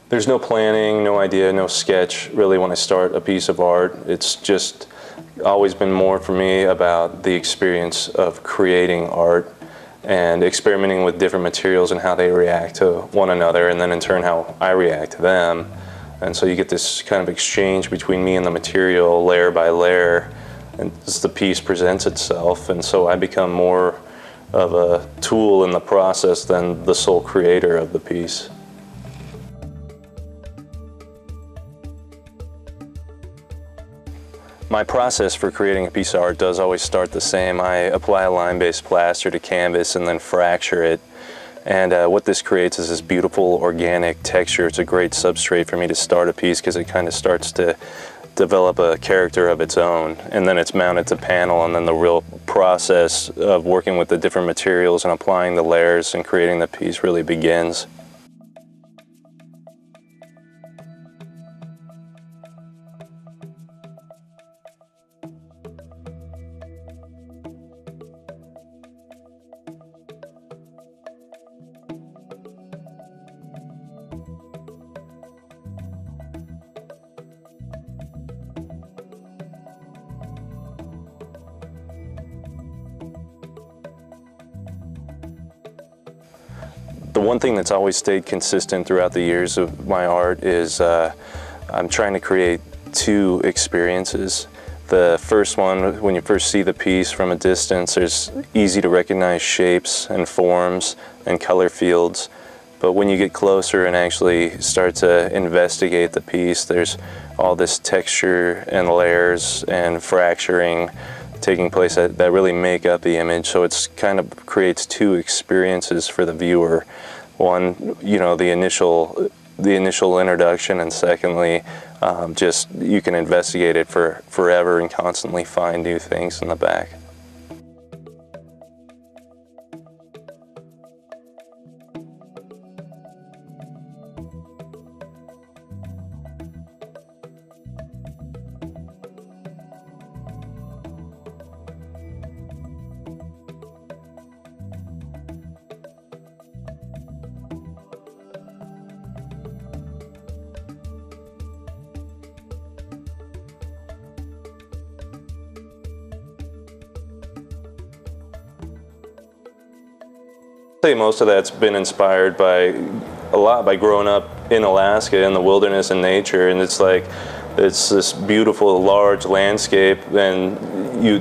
There's no planning, no idea, no sketch really when I start a piece of art. It's just always been more for me about the experience of creating art and experimenting with different materials and how they react to one another, and then in turn how I react to them. And so you get this kind of exchange between me and the material layer by layer, and as the piece presents itself. And so I become more of a tool in the process than the sole creator of the piece. My process for creating a piece of art does always start the same. I apply a lime-based plaster to canvas and then fracture it. And what this creates is this beautiful organic texture. It's a great substrate for me to start a piece because it kind of starts to develop a character of its own. And then it's mounted to panel, and then the real process of working with the different materials and applying the layers and creating the piece really begins. The one thing that's always stayed consistent throughout the years of my art is I'm trying to create two experiences. The first one, when you first see the piece from a distance, there's easy to recognize shapes and forms and color fields. But when you get closer and actually start to investigate the piece, there's all this texture and layers and fracturing taking place that really make up the image. So it's kind of creates two experiences for the viewer. One, you know, the initial introduction, and secondly, just you can investigate it for forever and constantly find new things in the back. Most of that's been inspired by by growing up in Alaska in the wilderness and nature, and it's this beautiful large landscape, and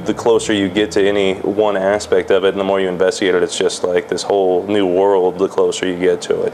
the closer you get to any one aspect of it and the more you investigate it, it's just like this whole new world the closer you get to it.